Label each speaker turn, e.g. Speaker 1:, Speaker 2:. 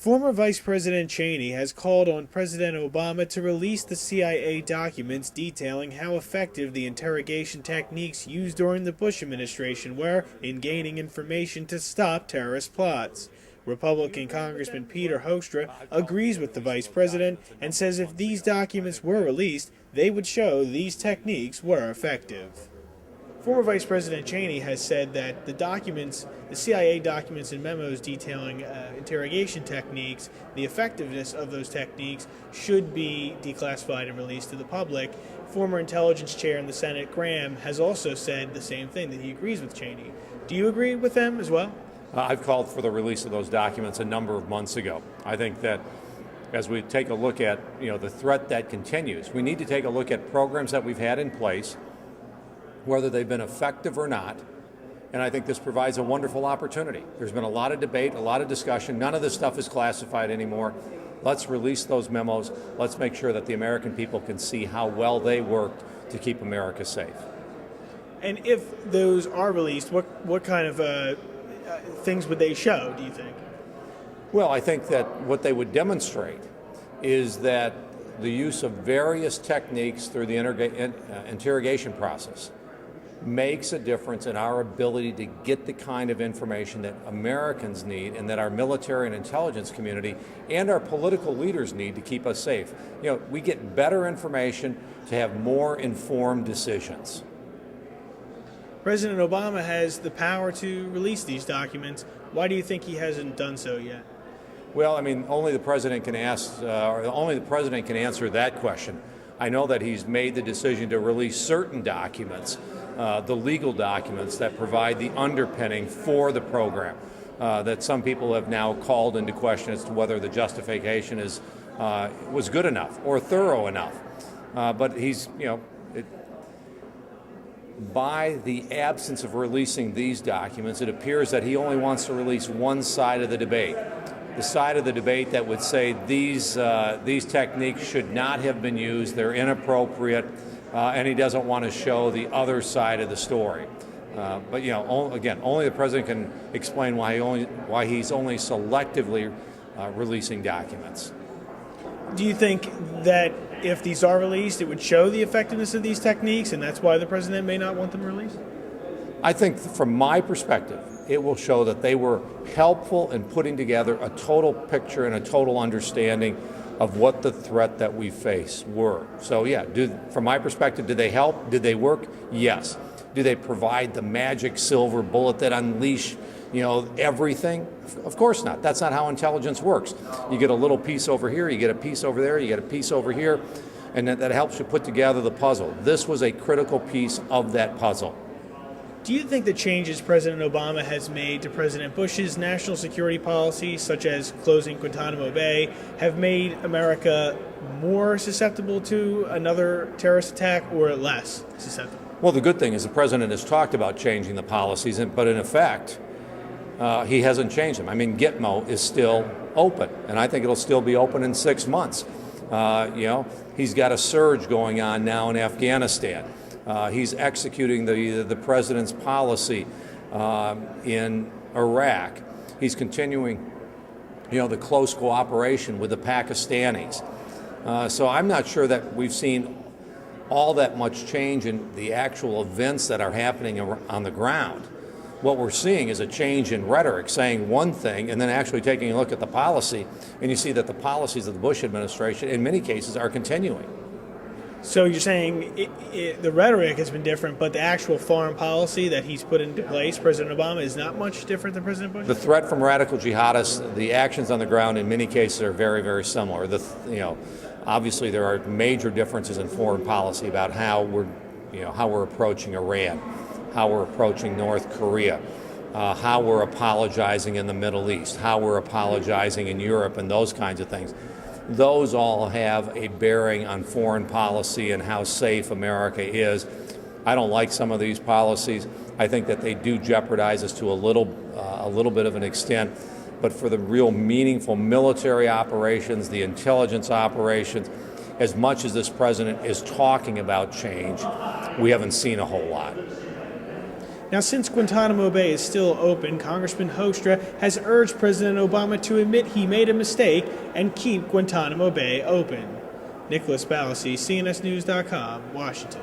Speaker 1: Former Vice President Cheney has called on President Obama to release the CIA documents detailing how effective the interrogation techniques used during the Bush administration were in gaining information to stop terrorist plots. Republican Congressman Peter Hoekstra agrees with the vice president and says if these documents were released, they would show these techniques were effective. Former Vice President Cheney has said that the CIA documents and memos detailing interrogation techniques, the effectiveness of those techniques, should be declassified and released to the public. Former Intelligence Chair in the Senate, Graham, has also said the same thing, that he agrees with Cheney. Do you agree with them as well?
Speaker 2: I've called for the release of those documents a number of months ago. I think that as we take a look at the threat that continues, we need to take a look at programs that we've had in place, whether they've been effective or not, and I think this provides a wonderful opportunity. There's been a lot of debate, a lot of discussion. None of this stuff is classified anymore. Let's release those memos. Let's make sure that the American people can see how well they worked to keep America safe.
Speaker 1: And if those are released, what kind of things would they show, do you think?
Speaker 2: Well, I think that what they would demonstrate is that the use of various techniques through the interrogation process makes a difference in our ability to get the kind of information that Americans need and that our military and intelligence community and our political leaders need to keep us safe. We get better information to have more informed decisions.
Speaker 1: President Obama has the power to release these documents. Why do you think he hasn't done so yet?
Speaker 2: Well, only the president can only the president can answer that question. I know that he's made the decision to release certain documents, the legal documents that provide the underpinning for the program, that some people have now called into question as to whether the justification was good enough or thorough enough. But he's, by the absence of releasing these documents, it appears that he only wants to release one side of the debate. The side of the debate that would say these techniques should not have been used, they're inappropriate, and he doesn't want to show the other side of the story. But again, only the president can explain why he's only selectively releasing documents.
Speaker 1: Do you think that if these are released, it would show the effectiveness of these techniques, and that's why the president may not want them released?
Speaker 2: I think from my perspective, it will show that they were helpful in putting together a total picture and a total understanding of what the threat that we face were. So yeah, from my perspective, did they help? Did they work? Yes. Do they provide the magic silver bullet that unleash everything? Of course not. That's not how intelligence works. You get a little piece over here, you get a piece over there, you get a piece over here, and that helps you put together the puzzle. This was a critical piece of that puzzle.
Speaker 1: Do you think the changes President Obama has made to President Bush's national security policy, such as closing Guantanamo Bay, have made America more susceptible to another terrorist attack or less susceptible?
Speaker 2: Well, the good thing is the president has talked about changing the policies, but in effect, he hasn't changed them. Gitmo is still open, and I think it'll still be open in 6 months. He's got a surge going on now in Afghanistan. He's executing the president's policy in Iraq. He's continuing, the close cooperation with the Pakistanis. So I'm not sure that we've seen all that much change in the actual events that are happening on the ground. What we're seeing is a change in rhetoric, saying one thing and then actually taking a look at the policy, and you see that the policies of the Bush administration in many cases are continuing.
Speaker 1: So you're saying the rhetoric has been different, but the actual foreign policy that he's put into place, President Obama, is not much different than President Bush?
Speaker 2: The threat from radical jihadists, the actions on the ground in many cases are very, very similar. Obviously there are major differences in foreign policy about how we're approaching Iran, how we're approaching North Korea, how we're apologizing in the Middle East, how we're apologizing in Europe, and those kinds of things. Those all have a bearing on foreign policy and how safe America is. I don't like some of these policies. I think that they do jeopardize us to a little bit of an extent. But for the real meaningful military operations, the intelligence operations, as much as this president is talking about change, we haven't seen a whole lot.
Speaker 1: Now, since Guantanamo Bay is still open, Congressman Hoekstra has urged President Obama to admit he made a mistake and keep Guantanamo Bay open. Nicholas Balassi, CNSNews.com, Washington.